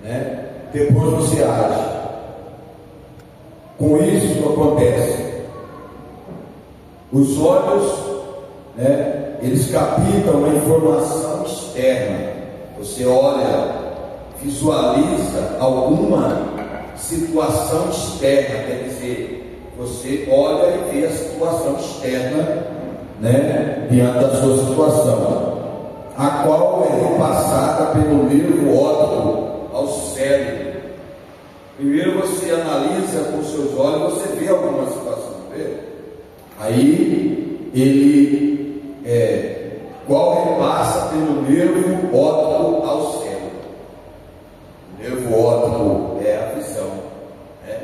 né? Depois você age. Com isso, o que acontece? Os olhos, né, eles captam a informação externa. Você olha, visualiza alguma situação externa, quer dizer, você olha e vê a situação externa, né, diante da sua situação, a qual é repassada pelo nervo óptico ao cérebro. Primeiro você analisa com seus olhos, você vê alguma situação, vê? Aí ele qual repassa pelo nervo óptico ao cérebro. O nervo óptico é a visão, né?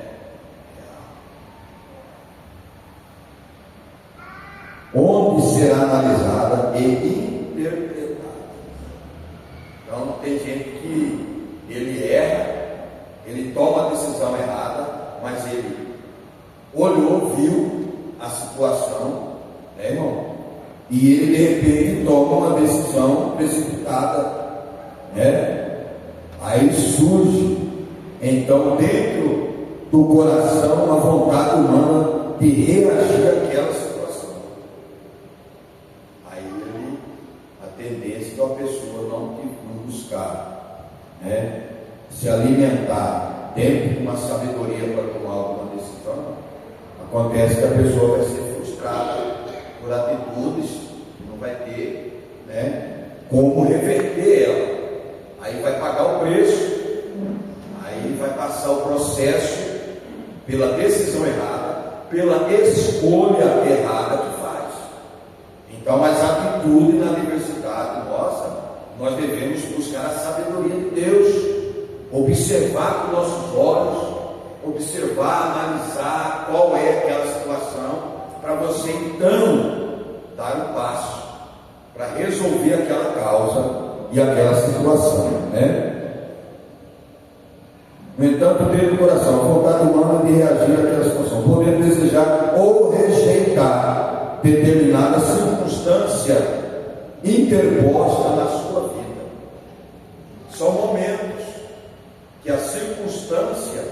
Onde será analisada e interpretada. Então tem gente que ele erra, ele toma a decisão errada, mas ele olhou, viu a situação, né, irmão? E ele de repente toma uma decisão precipitada, né? Aí surge então dentro do coração a vontade humana de reagir àquela situação. Aí a tendência da pessoa não buscar, né, se alimentar dentro de uma sabedoria para tomar alguma decisão, acontece que a pessoa vai ser frustrada por atitudes que não vai ter, né, como reverter ela. Aí vai pagar o preço, aí vai passar o processo pela decisão errada, pela escolha errada que faz. Então, mas a atitude na diversidade nossa, nós devemos buscar a sabedoria de Deus, observar com nossos olhos, observar, analisar qual é aquela situação, para você então dar um passo para resolver aquela causa e aquela situação, né? No entanto, dentro do coração, a vontade humana de reagir àquela situação, podendo desejar ou rejeitar determinada circunstância interposta na sua vida. São momentos que a circunstância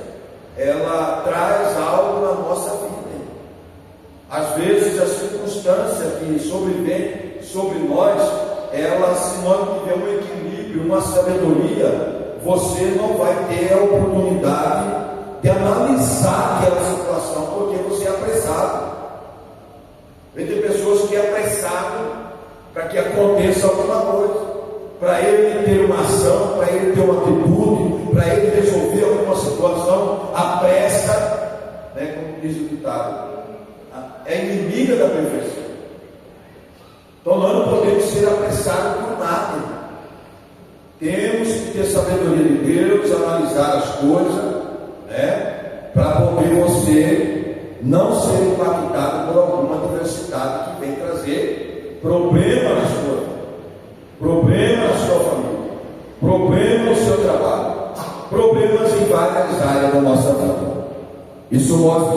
ela traz algo na nossa vida. Às vezes a circunstância que sobrevém sobre nós, ela, se nós não tivermos um equilíbrio, uma sabedoria, você não vai ter a oportunidade de analisar aquela situação, porque você é apressado. Tem pessoas que é apressado para que aconteça alguma coisa, para ele ter uma ação, para ele ter uma atitude, para ele resolver alguma situação, a pressa, né, como diz o ditado, é inimiga da perfeição. Então nós não podemos ser apressados por nada. Temos que ter sabedoria de Deus, analisar as coisas, né, para poder você não ser impactado por alguma adversidade que vem trazer problema na sua vida, problema na sua família, problema no seu trabalho, problemas em várias áreas da nossa vida. Isso mostra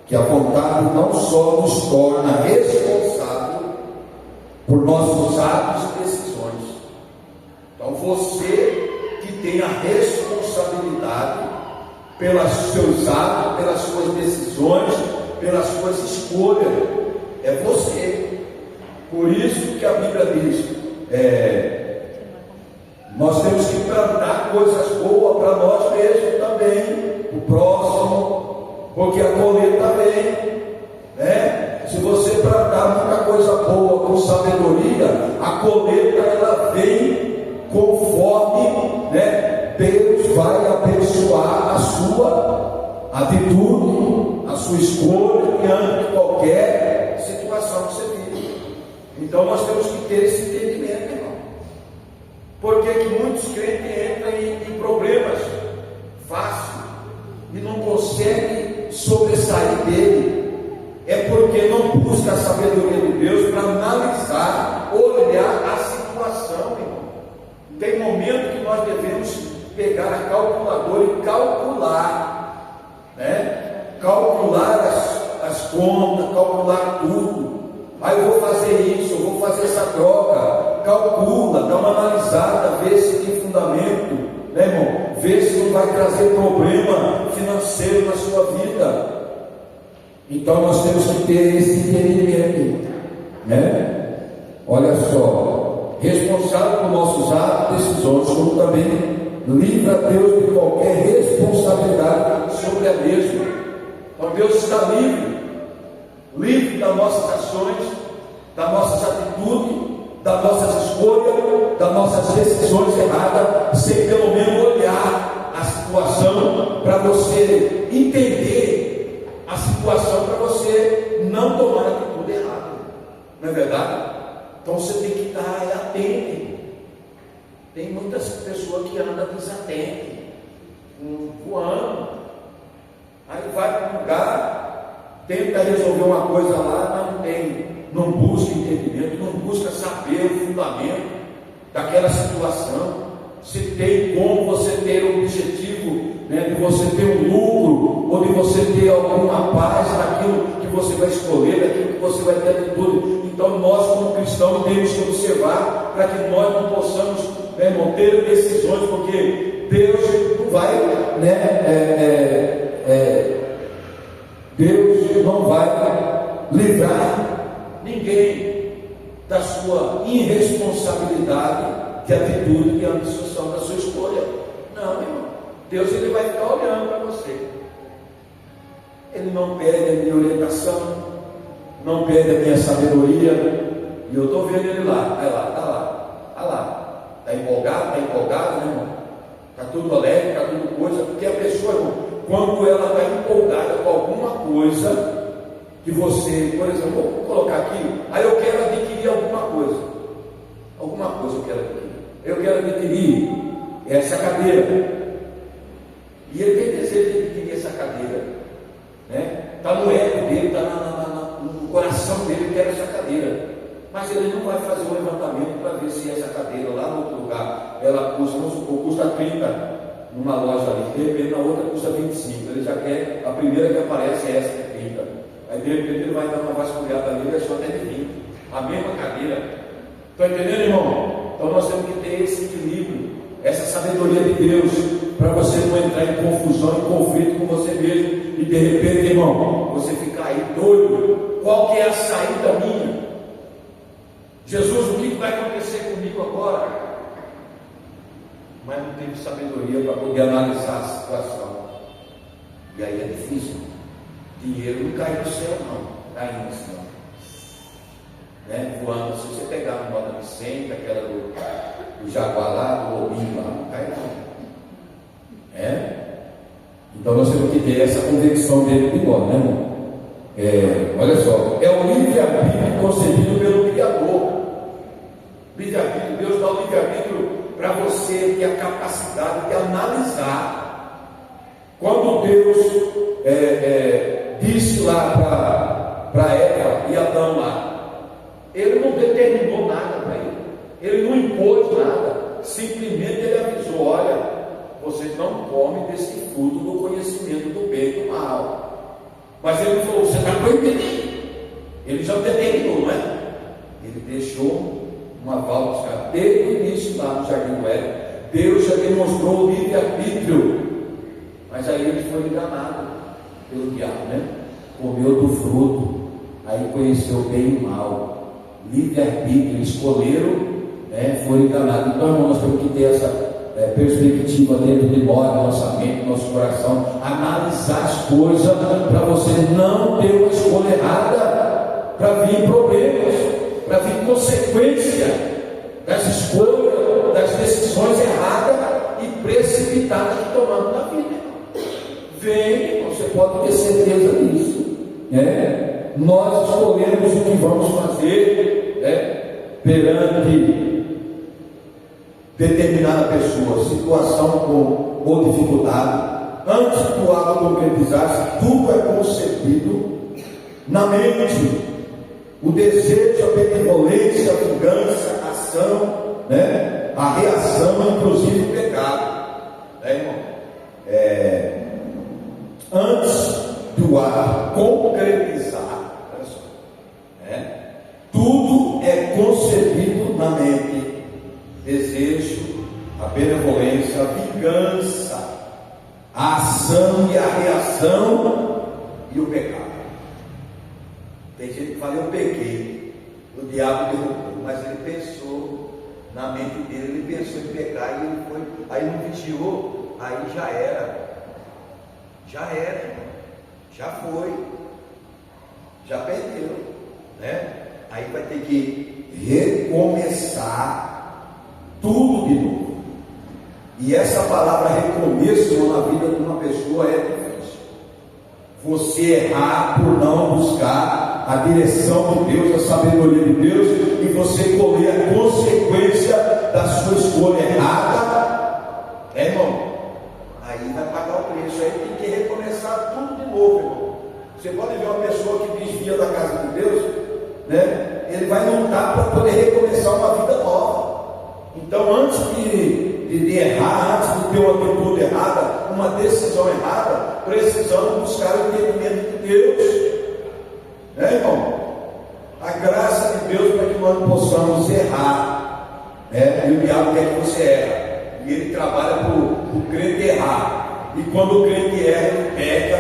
que a vontade não só nos torna responsável por nossos atos e decisões. Então você que tem a responsabilidade pelos seus atos, pelas suas decisões, pelas suas escolhas, é você. Por isso que a Bíblia diz, nós temos que plantar coisas boas para nós mesmos também, o próximo, porque a colheita vem, né? Se você plantar muita coisa boa com sabedoria, a colheita ela vem conforme, né, Deus vai abençoar a sua atitude, a sua escolha diante de qualquer situação que você vive. Então nós temos que ter esse entendimento, irmão. Por que que muitos crentes entram em problemas fácil e não conseguem sobressair dele? É porque não busca a sabedoria de Deus para analisar, olhar a situação, irmão. Tem momento que nós devemos pegar a calculadora e calcular, né? Calcular as contas, calcular tudo. Aí eu vou fazer isso, eu vou fazer essa troca. calcula, dá uma analisada, vê se tem fundamento, né, irmão? Vê se não vai trazer problema financeiro na sua vida. Então nós temos que ter esse entendimento, né? Olha só, responsável por nossos atos, decisões, como também livra Deus de qualquer responsabilidade sobre a mesma. Então Deus está livre das nossas ações, das nossas atitudes, das nossas escolhas, das nossas decisões erradas, sem pelo menos olhar a situação para você entender a situação, para você não tomar a atitude errada. Não é verdade? Então você tem que estar atento. Tem muitas pessoas que andam desatentes, voando. Aí vai para um lugar, tenta resolver uma coisa lá, não busca entendimento, não busca saber o fundamento daquela situação. Se tem como você ter um objetivo, né, de você ter um lucro, ou de você ter alguma paz naquilo que você vai escolher, naquilo que você vai ter atitude. Então nós como cristãos temos que observar para que nós não possamos, né, não ter decisões, porque Deus não vai, Deus não vai livrar ninguém da sua irresponsabilidade, de atitude, de ambição da sua escolha. Não, irmão. Deus, ele vai ficar olhando para você. Ele não perde a minha orientação, não perde a minha sabedoria. E eu estou vendo ele lá, vai lá, está lá. Está empolgado, né, irmão? Está tudo alegre, está tudo coisa. Porque a pessoa, irmão, quando ela está empolgada com alguma coisa, que você, por exemplo, vou colocar aqui, aí eu quero adquirir alguma coisa eu quero adquirir. Eu quero adquirir essa cadeira. E ele tem desejo de adquirir essa cadeira, né? Está no ego dele, está no coração dele, ele quer essa cadeira. Mas ele não vai fazer um levantamento para ver se essa cadeira lá no outro lugar, ela custa, vamos supor, custa 30 numa loja ali, de repente na outra custa 25. Ele já quer, a primeira que aparece é essa de 30. Aí de repente ele vai dar uma vasculhada ali e achou até de 20. A mesma cadeira. Está entendendo, irmão? Então nós temos que ter esse equilíbrio, essa sabedoria de Deus, para você não entrar em confusão, em conflito com você mesmo, e de repente, irmão, você ficar aí doido. Qual que é a saída minha? Jesus, o que vai acontecer comigo agora? Mas não teve sabedoria para poder analisar a situação. E aí é difícil. Dinheiro não cai do céu, não. Cai no céu. Né? Voando, se você pegar uma nota de 100, aquela do jaguar lá, do lobinho lá, não cai não. Então nós temos que ter essa convicção dele de igual, né, irmão? Olha só, é o livre-arbítrio concebido pelo Criador. Livre-arbítrio, Deus dá o livre-arbítrio para você ter a capacidade de analisar. Quando Deus disse lá para Eva e Adão lá, ele não determinou nada para ele não impôs nada, simplesmente ele avisou: olha, vocês não comem desse fruto do conhecimento do bem e do mal. Mas ele falou: você está proibido. Ele já determinou, não é? Ele deixou uma válvula desde o início lá no Jardim do Éden. Deus já demonstrou o livre-arbítrio, mas aí ele foi enganado pelo diabo, né? Comeu do fruto, aí conheceu o bem e o mal. Livre-arbítrio, escolheram, né? Foram enganados. Então, irmão, nós temos que ter essa perspectiva dentro de nós, do nossa mente, do nosso coração, analisar as coisas para você não ter uma escolha errada, para vir problemas, para vir consequência das escolhas, das decisões erradas e precipitadas que tomamos na vida. Vem, você pode ter certeza disso, né? Nós escolhemos o que vamos fazer, né, perante determinada pessoa, situação ou dificuldade. Antes do ato concretizar-se, tudo é concebido na mente. O desejo, a benevolência, a vingança, a ação, né, a reação, inclusive o pecado, né, irmão? Antes do ato concretizar, olha só, tudo é concebido na mente. a benevolência, a vingança, a ação e a reação e o pecado. Tem gente que fala, eu pequei, o diabo derrubou, mas ele pensou na mente dele, ele pensou em pecar e ele foi, aí não vigiou, aí já era, já foi, já perdeu, né? Aí vai ter que recomeçar tudo de novo. E essa palavra recomeço na vida de uma pessoa é difícil. Você errar por não buscar a direção de Deus, a sabedoria de Deus, e você colher a consequência da sua escolha errada, irmão? Aí vai pagar o preço, aí tem que recomeçar tudo de novo, irmão. Você pode ver uma pessoa que desvia da casa de Deus, né? Ele vai lutar para poder recomeçar uma vida nova. Então, antes de errar, antes de ter uma atitude errada, uma decisão errada, precisamos buscar o entendimento de Deus, né, irmão? A graça de Deus para que nós possamos errar, né? E o diabo quer que você erre, e ele trabalha para o crente errar, e quando o crente erra, ele peca,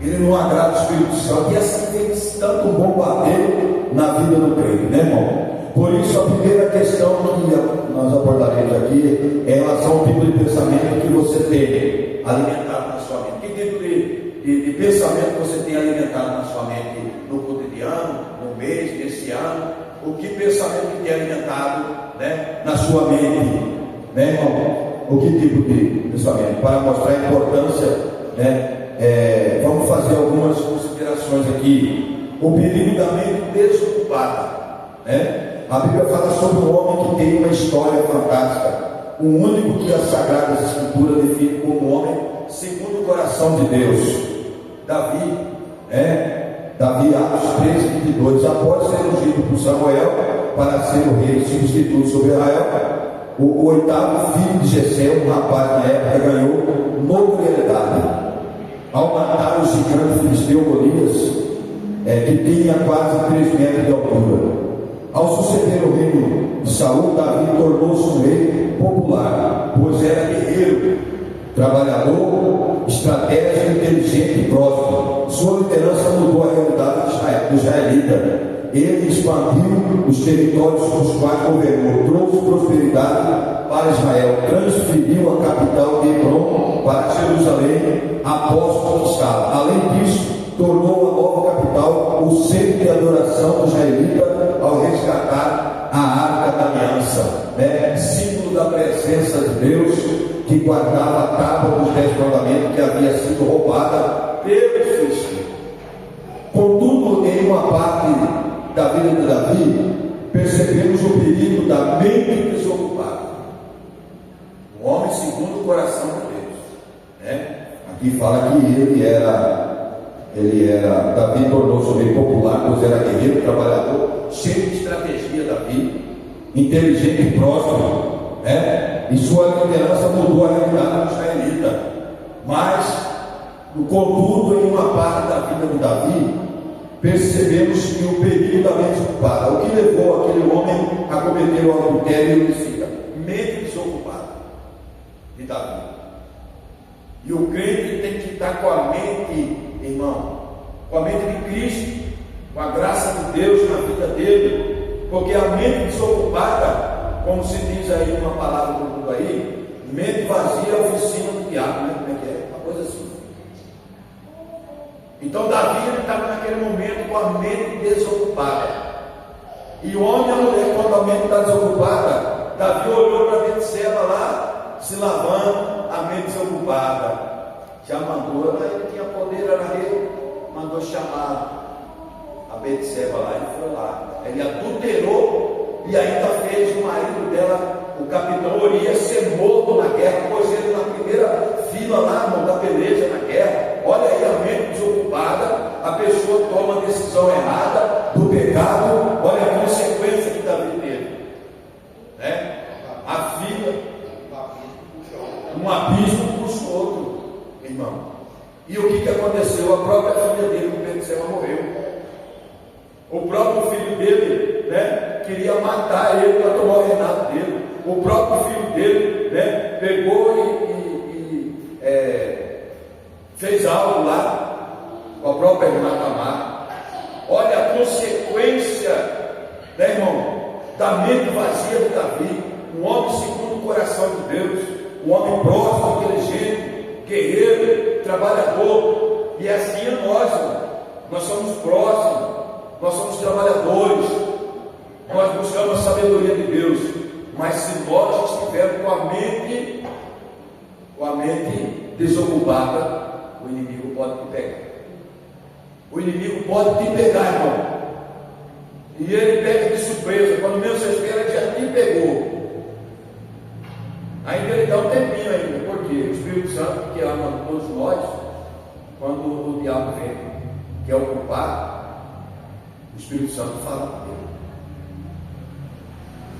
ele não agrada o Espírito Santo, e assim tem tanto bombardeio na vida do crente, né, irmão? Por isso, a primeira questão que nós abordaremos aqui é em relação ao tipo de pensamento que você tem alimentado na sua mente. Que tipo de pensamento você tem alimentado na sua mente no cotidiano, no mês, nesse ano? O que pensamento que tem alimentado, né, na sua mente, né, irmão? O que tipo de pensamento? Para mostrar a importância, né? Vamos fazer algumas considerações aqui. O perigo da mente desocupada, né? A Bíblia fala sobre um homem que tem uma história fantástica, o único que as Sagradas Escrituras define como homem segundo o coração de Deus. Davi, Davi, Atos 13, 22, após ser ungido por Samuel para ser o rei substituto sobre Israel, o oitavo filho de Jessé, um rapaz na época, ganhou notoriedade ao matar o gigante filisteu Golias, que tinha quase 3 metros de altura. Ao suceder o reino de Saul, Davi tornou-se um rei popular, pois era guerreiro, trabalhador, estratégico, inteligente e próspero. Sua liderança mudou a realidade do israelita. Ele expandiu os territórios dos quais governou, trouxe prosperidade para Israel, transferiu a capital de Hebron para Jerusalém após conquistá-la. Além disso, tornou a nova capital o centro de adoração do israelita ao resgatar a Arca da Aliança, né? Símbolo da presença de Deus, que guardava a tábua dos 10 mandamentos que havia sido roubada pelos filisteus. Contudo, em uma parte da vida de Davi, percebemos o perigo da mente desocupada. O homem segundo o coração de Deus, né? Aqui fala que Davi tornou-se um rei popular, pois era guerreiro, trabalhador, cheio de estratégia. Davi, inteligente e próspero, né? E sua liderança mudou a realidade do israelita. Mas, contudo, em uma parte da vida de Davi, percebemos que o perigo da mente desocupada, o que levou aquele homem a cometer o adultério e o homicídio, mente desocupada de Davi. E o crente tem que estar com a mente, irmão, com a mente de Cristo, com a graça de Deus na vida dele, porque a mente desocupada, como se diz aí uma palavra do mundo aí, mente vazia é a oficina do diabo, né? Como é que é? Uma coisa assim. Então Davi estava naquele momento com a mente desocupada. E o homem e a mulher, quando a mente está desocupada, Davi olhou para Betseba lá, se lavando, a mente desocupada. Já mandou, ele tinha poder, era rei, mandou chamar a Betseba lá, ele foi lá. Ele adulterou e ainda fez o marido dela, o capitão Urias, ser morto na guerra, pois ele na primeira fila lá, irmão, da peleja na guerra. Olha aí a mente desocupada, a pessoa toma a decisão errada do pecado, olha a consequência que Davi teve, né? A filha, um abismo puxa o outro, irmão. E o que aconteceu? A própria filha dele, com Betseba, morreu. O próprio filho dele, né, queria matar ele para tomar o reinado dele. o próprio filho dele, né, pegou e fez algo lá com a própria irmã Tamar. Olha a consequência, né, irmão, da mente vazia de Davi, um homem segundo o coração de Deus, um homem próximo, inteligente, guerreiro, trabalhador. E assim é nós, irmão. Nós somos próximos, nós somos trabalhadores, nós buscamos a sabedoria de Deus. Mas se nós estivermos com a mente desocupada, o inimigo pode te pegar. O inimigo pode te pegar, irmão. E ele pega de surpresa. Quando menos você espera, ele já te pegou. Ainda ele dá um tempinho ainda. Porque o Espírito Santo, que ama todos nós, quando o diabo vem, quer ocupar, o Espírito Santo fala com ele.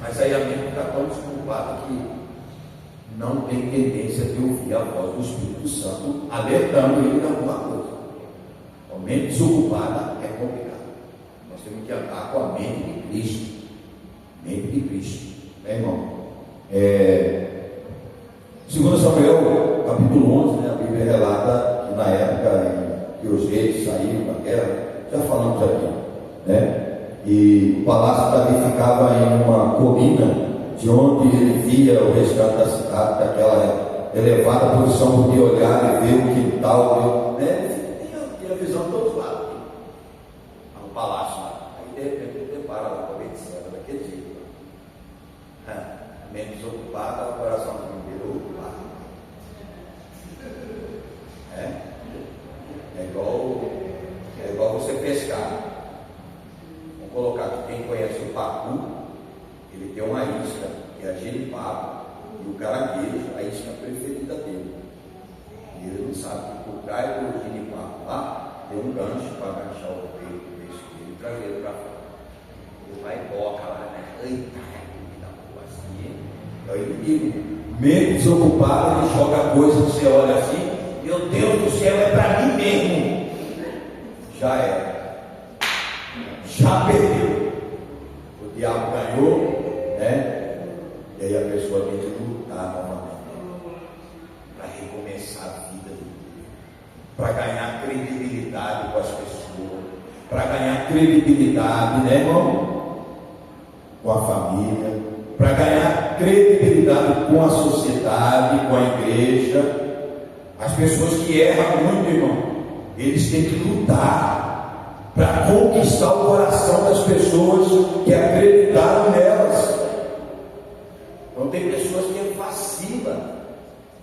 Mas aí a mente está tão desculpada que não tem tendência de ouvir a voz do Espírito Santo alertando ele de alguma coisa. A mente desocupada é complicado. Nós temos que andar com a mente de Cristo. Mente de Cristo. Irmão? 2 Samuel, capítulo 11, né, a Bíblia relata que na época que os reis saíram da guerra, já falamos aqui, né? E o palácio de Davi ficava em uma colina, de onde ele via o restante da cidade, daquela elevada posição, podia olhar e ver o quintal, né? Tinha a visão de todos os lados, no palácio lá. Aí de repente ele depara lá com a medicina daquele jeito. Mente desocupada, o coração virou ocupado. É igual você pescar. Vamos colocar que quem conhece o pacu, ele tem uma isca, que é a genipapo, e o caranguejo, a isca preferida dele. E ele não sabe que por trás do genipapo lá tem um gancho para agachar o peito do peixe dele e trazer ele para fora. Ele vai e toca lá, né? Eita, comida boa assim. Então ele meio desocupado, ele joga coisa que você olha assim, meu Deus do céu, é para mim mesmo. Já era. Já perdeu. O diabo ganhou, né? E aí a pessoa tem que lutar novamente para recomeçar a vida dele, para ganhar credibilidade com as pessoas, para ganhar credibilidade, né, irmão? Com a família, para ganhar credibilidade com a sociedade, com a igreja. As pessoas que erram muito, irmão, eles têm que lutar para conquistar o coração das pessoas que acreditaram nelas. Então tem pessoas que vacilam,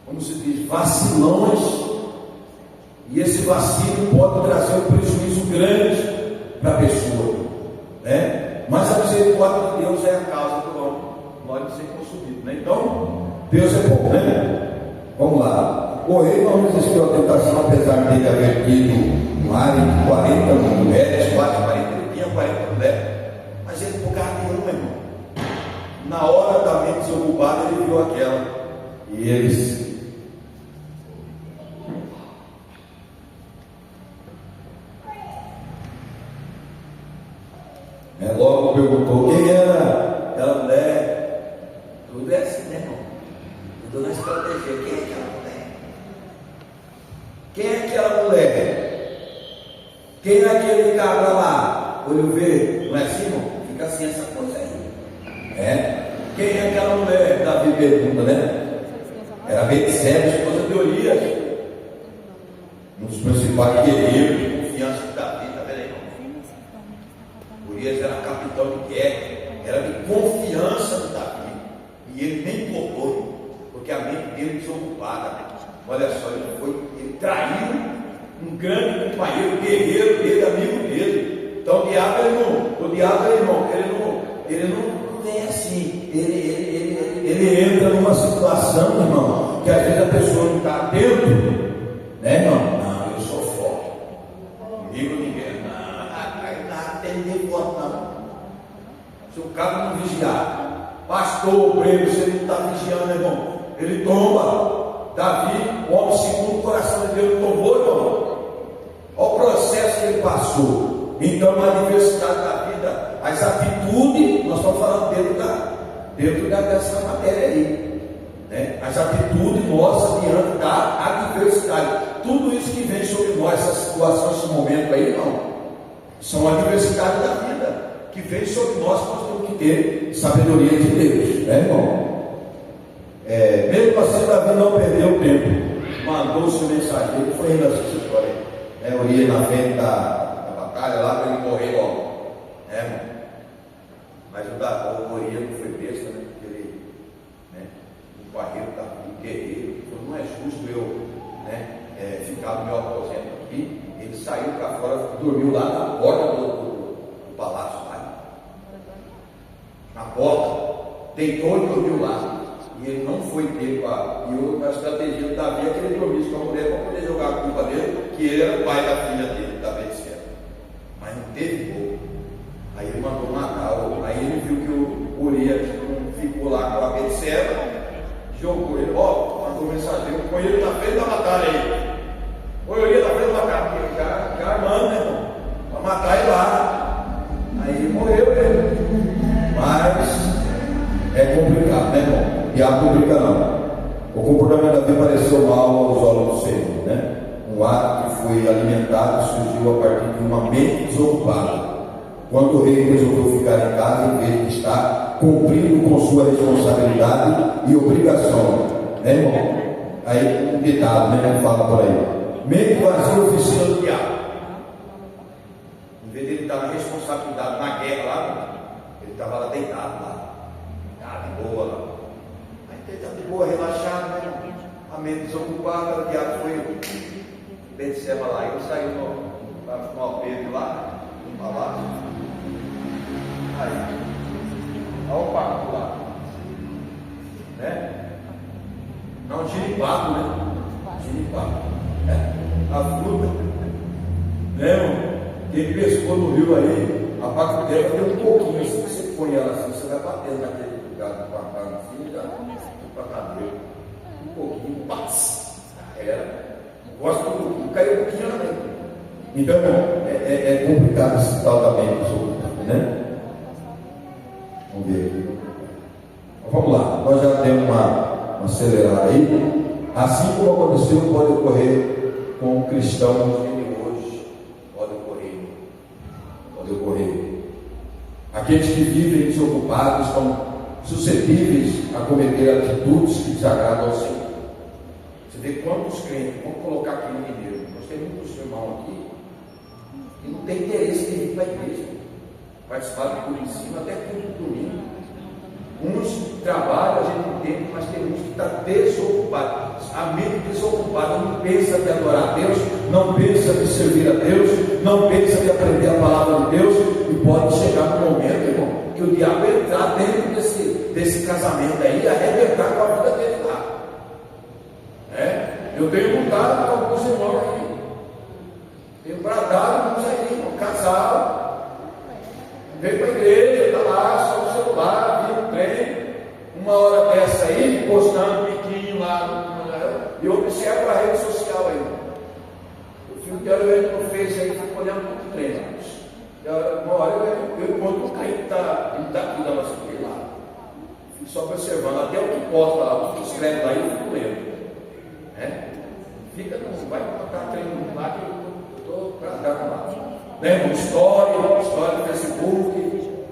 como se diz, vacilões, e esse vacilo pode trazer um prejuízo grande para a pessoa, né? Mas a misericórdia de Deus é a causa do homem, pode ser consumido, né? Então Deus é bom, né? Vamos lá. O rei não resistiu à tentação, apesar de ele haver tido um área de 40 mulheres, quase 40, ele tinha 40 mulheres, mas ele por causa de uma, irmão. Na hora da mente desocupada, ele viu aquela, e eles logo perguntou quem era aquela mulher. Tudo é assim, né, irmão? Tudo na estratégia. Quem é aquela mulher? Quem é aquela mulher? Quem é aquele cabra lá? Olho ver, não é assim, irmão? Fica assim essa coisa aí. Quem é aquela mulher? Davi pergunta, né? Era Betseba, esposa de Urias, um dos principais guerreiros de confiança de Davi, tá vendo aí, irmão? Urias era capitão de guerra, era de confiança de Davi, e ele nem tocou, porque a mente dele desocupada. Olha só, ele traiu um grande companheiro, guerreiro dele, amigo dele. Então o diabo, irmão, ele não vem assim, ele entra numa situação, irmão, que às vezes a pessoa não está atento, né, irmão? Não, eu sou forte, comigo ninguém, não tem ninguém forte, não. Se o cara não vigiar, pastor, Breno, se ele não está vigiando, irmão, ele tomba. Davi, o homem segundo o coração de Deus, tombou, irmão. Olha o processo que ele passou. Então, na adversidade da vida, as atitudes, nós estamos falando dentro dentro dessa matéria aí, né? As atitudes nossas diante da adversidade, tudo isso que vem sobre nós, essa situação, esse momento aí, não, são adversidades da vida, que vem sobre nós temos que ter sabedoria de Deus, né, irmão? Mesmo assim, Davi não perdeu tempo, mandou o seu mensageiro, foi indo essa história, né? Eu ia na frente da batalha lá para ele morrer logo, né, irmão? Mas o Urias não foi besta, né? Porque ele, né, um barreiro da um guerreiro, falou, não é justo eu, né, ficar no meu aposento aqui. Ele saiu para fora, dormiu lá na porta do palácio, lá, na porta, deitou e dormiu lá. E ele não foi pego. E a estratégia do Davi é que ele dormisse com a mulher para poder jogar a culpa dele, que ele era o pai da filha dele, da Betseba. Mas não teve gol. Aí ele mandou matar. Aí ele viu que o Urias ficou lá com a Betseba, jogou ele, mandou mensageiro, põe ele na frente da batalha aí. Põe ele na frente da batalha, porque o cara manda, né, irmão? Para matar ele lá. Aí morreu ele. Mas é complicado, né, irmão? E a pública não. O comportamento da Davi pareceu mal aos olhos do Senhor, né? Um ato que foi alimentado e surgiu a partir de uma mente desocupada. Quando o rei resolveu ficar em casa, em vez de estar cumprindo com sua responsabilidade e obrigação, né, irmão? Aí um ditado, né, que fala por aí: mente vazia, oficina do diabo. Em vez de ele estar na responsabilidade na guerra lá, ele estava lá deitado lá, de boa lá. De boa, relaxado, né? A mente desocupada, o diabo foi Betseba lá, ele saiu no alpendre lá, no palácio. Aí, olha o papo lá, né? Não, giripato, né? Giripato, né? A fruta, né, irmão? Quem pescou no rio aí, a parte dela tem um pouquinho assim, você põe ela assim, você vai batendo naquele lugar do papai assim, já. Um pouquinho, paz, gosto do caiu um pouquinho na mente. Então, é complicado esse tal da mente, né? Vamos ver aqui. Então, vamos lá, nós já temos uma acelerada aí. Assim como aconteceu, pode ocorrer com cristãos de hoje. Pode ocorrer. Aqueles que vivem desocupados estão suscetíveis a cometer atitudes que desagradam ao Senhor. Você vê quantos crentes, vamos colocar aqui no mineiro, nós temos muitos irmãos aqui que não tem interesse de vir para a igreja, participar do culto em cima, até culto do domingo. Uns trabalham, a gente não tem, mas tem uns que estão desocupados, a mente desocupada, não pensa de adorar a Deus, não pensa de servir a Deus, não pensa de aprender a palavra de Deus, e pode chegar no momento, irmão, que o diabo entrar dentro desse casamento aí e arrebentar com a vida dele lá. Eu tenho lutado com alguns irmãos aqui, tenho bradado com uns aí, um casal, veio para a igreja, está lá, só no celular, viu o trem, uma hora dessa aí, postando um biquinho lá, e eu observo a rede social aí. Eu fico quero ele no Face aí, fico olhando muito trem. Uma hora eu encontro um crente que está aqui da nossa igreja lá. Fico só observando, até o que posta lá, o que escreve lá, eu fico lendo. Não vai botar treino lá que eu estou gravando lá. História do Facebook.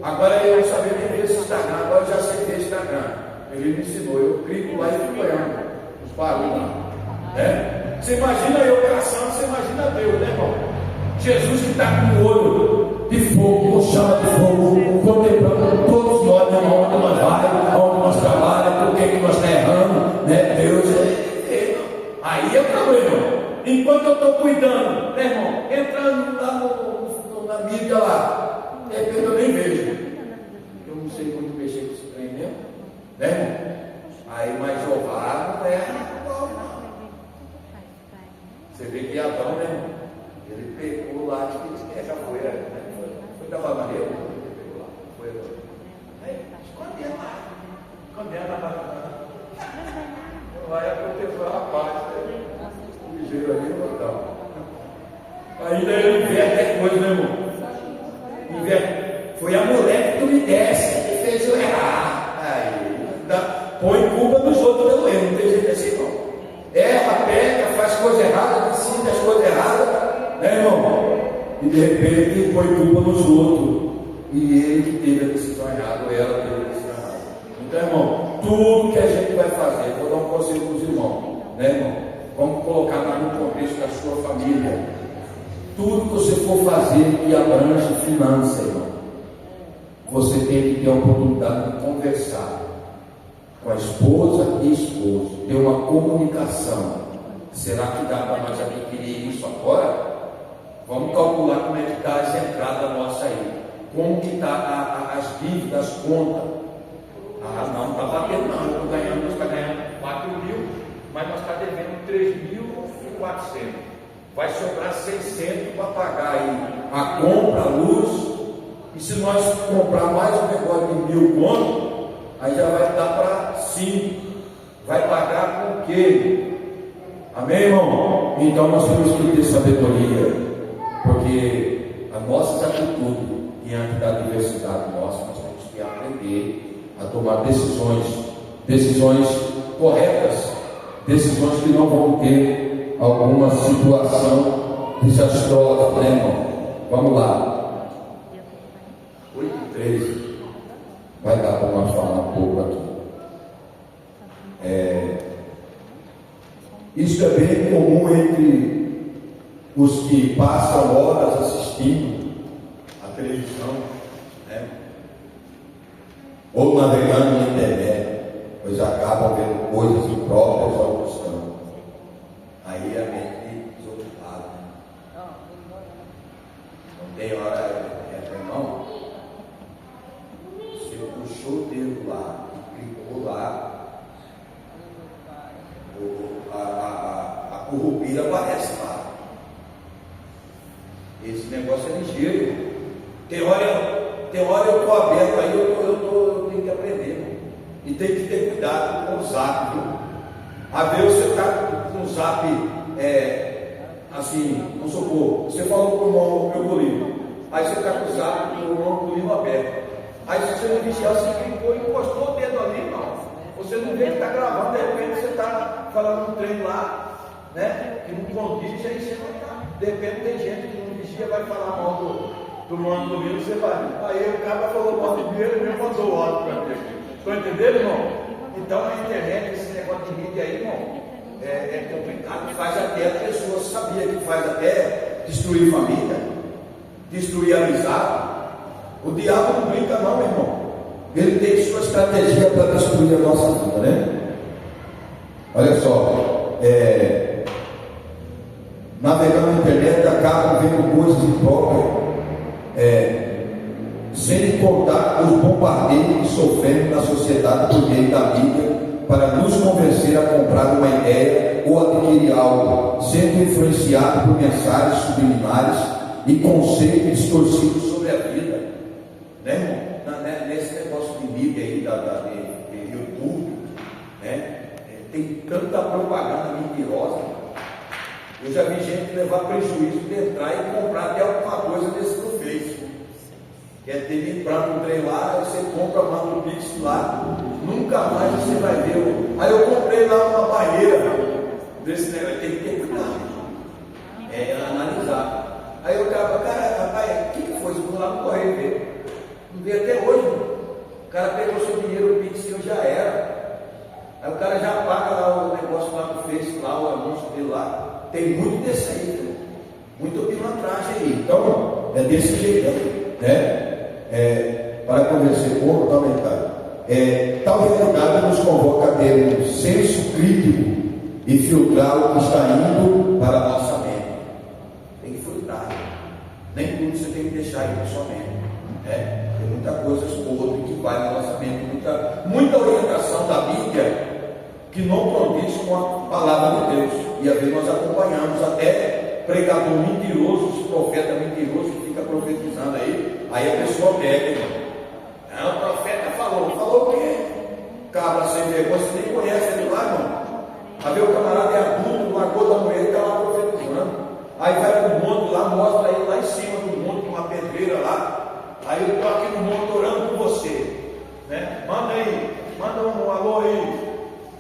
Agora eu não sabia nem ver esse Instagram, agora eu já sei ver Instagram. Ele me ensinou, eu clico lá e fico olhando os barulhos lá. Você imagina eu caçando, você imagina Deus, né, irmão? Jesus que está com o olho de fogo, com chama de fogo, contemplando todos nós, né, onde nós vamos, onde nós trabalhamos, por que nós estamos errando, né? Deus aí é o problema. Enquanto eu estou cuidando, né, irmão? Entrando lá na mídia lá, de repente eu nem vejo. Eu não sei muito mexer com esse trem mesmo, né, irmão? Aí, mas Jeová não é igual, não. Você vê que Adão, né, irmão? Ele pegou lá, acho que já foi, né? Foi da Maria, ele pegou lá. Foi. Aí, escondendo lá. Escondendo na barra. Vai acontecer uma parte, o ligeiro ali no local. Ainda eu inverto é coisa, meu irmão. Inverto. Foi a mulher que tu me desse que fez eu errar. Aí, de repente põe culpa nos outros. E ele que teve a decisão errada, ou ela teve a decisão errada. Então, irmão, tudo que a gente vai fazer, vou dar um conselho para os irmãos, né, irmão? Vamos colocar no contexto da sua família. Tudo que você for fazer que abrange finança, irmão, você tem que ter a oportunidade de conversar com a esposa e esposo, ter uma comunicação. Será que dá para nós adquirir isso agora? Vamos calcular como é que está essa entrada nossa aí. Como que está as dívidas, as contas? Ah, não está batendo não, eu estou ganhando, nós estamos ganhando 4 mil, mas nós estamos devendo 3.400. Vai sobrar 600 para pagar aí a compra, a luz, e se nós comprar mais um negócio de 1.000 conto, aí já vai dar para 5. Vai pagar com o quê? Amém, irmão? Então nós temos que ter sabedoria, porque as nossas atitudes diante da diversidade nossa, nós temos que aprender a tomar decisões corretas, decisões que não vão ter alguma situação desastrosa, né, irmão? Vamos lá. 8:13. Vai dar para nós falar um pouco aqui. Isso é bem comum entre os que passam horas assistindo a televisão, né? Ou navegando na internet, pois acabam vendo coisas impróprias ao cristão. Aí a mente desocupada. Não tem hora, irmão. Você puxou o dedo lá e clicou lá, a currupira aparece lá. Esse negócio é ligeiro. Tem hora eu estou aberto aí, eu tenho que aprender, irmão. E tem que ter cuidado com o zap, viu? Às vezes você está com o zap, assim, vamos supor, você falou com o irmão Eugolino, aí você está com o zap com o irmão Eugolino aberto. Aí se você não vigiar, você clicou e encostou o dedo ali, irmão. Você não vê que está gravando, de repente você está falando um trem lá, né? Que não condiz, aí você vai estar. De repente tem gente que não vigia, vai falar mal do irmão Eugolino, você vai. Aí o cara falou mal do dinheiro e mesmo mandou o áudio para mim. Estão entendendo, irmão? Então a internet, esse negócio de mídia aí, irmão, é complicado. Faz até a pessoa, sabia que faz até destruir família, destruir amizade. O diabo não brinca não, meu irmão. Ele tem sua estratégia para destruir a nossa vida, né? Olha só, navegando na internet, acabam vendo coisas impróprias, sem contar os bombardeios que sofremos na sociedade por meio da mídia, para nos convencer a comprar uma ideia ou adquirir algo, sendo influenciado por mensagens subliminares e conceitos distorcidos sobre a vida, né, irmão? Nesse negócio de mídia aí, de YouTube, né? Tem tanta propaganda mentirosa. Eu já vi gente levar prejuízo de entrar e comprar até alguma coisa desse no Face. Quer ter livrado um trem lá, você compra, manda um pix lá, nunca mais você vai ver. Aí eu comprei lá uma banheira desse negócio, tem que ter cuidado, analisar. Aí eu cara, rapaz, o que foi? Eu vou lá no correio ver. Não veio até hoje, mano. O cara pegou seu dinheiro, o pix seu já era. Aí o cara já paga lá o negócio lá no Face, lá o anúncio dele lá. Tem muito desse aí, né? Muito pilantragem aí. Então, é desse jeito aí, né? Para convencer o povo, tal realidade nos convoca a ter um senso crítico e filtrar o que está indo para a nossa mente. Tem que filtrar. Nem tudo você tem que deixar aí na sua mente. Tem muita coisa podre que vai na nossa mente, muita orientação da Bíblia que não condiz com a palavra de Deus. E às vezes nós acompanhamos até pregador mentiroso, profeta mentiroso que fica profetizando aí a pessoa pega, irmão. Não, o profeta falou o quê? Cabra sem vergonha, você nem conhece ele lá, irmão. Aí o camarada é adulto, largou da mulher e está lá profetizando. Aí vai para o monte lá, mostra ele lá em cima do monte, uma pedreira lá. Aí eu estou aqui no monte orando por você, né? Manda um alô aí.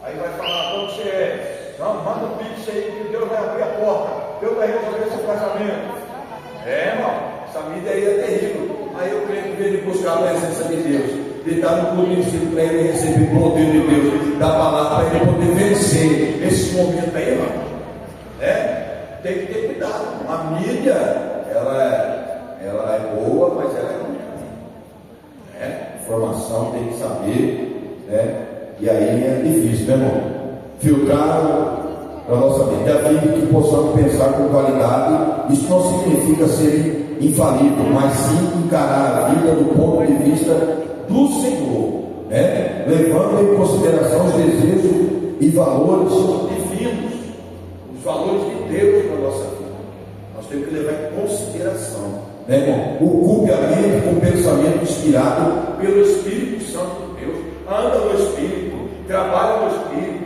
Aí vai falar como você é. Não, manda um pix aí que Deus vai abrir a porta. Deus vai resolver seu casamento. Irmão, essa mídia aí é terrível. Aí eu creio que veio buscar a presença de Deus, de estar no culto ensino para ele receber o poder de Deus, da palavra, para ele poder vencer esse momento aí, irmão. Tem que ter cuidado. A mídia, ela é boa, mas ela é ruim. Informação tem que saber, e aí é difícil, né, irmão? Filtrar para a nossa mente, a fim de que possamos pensar com qualidade. Isso não significa ser infalível, mas sim encarar a vida do ponto de vista do Senhor, levando em consideração os desejos e valores divinos, os valores de Deus na nossa vida. Nós temos que levar em consideração, irmão? Ocupe a mente com pensamento inspirado pelo Espírito Santo de Deus. Anda no Espírito, trabalha no Espírito,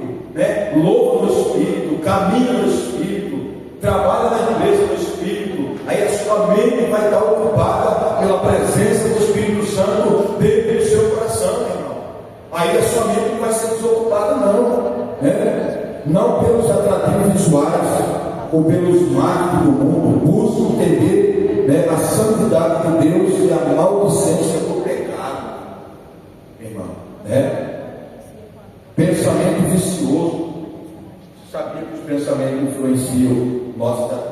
louva no Espírito, caminha no Espírito, trabalha na igreja no Espírito. Aí a sua mente vai estar ocupada pela presença do Espírito Santo dentro do seu coração, irmão. Aí a sua mente não vai ser desocupada, não, não pelos atrativos visuais ou pelos marcos do mundo. Busque entender a santidade de Deus e a maldicência do pecado, irmão. Pensamento vicioso. Você sabia que os pensamentos influenciam nossa atitude?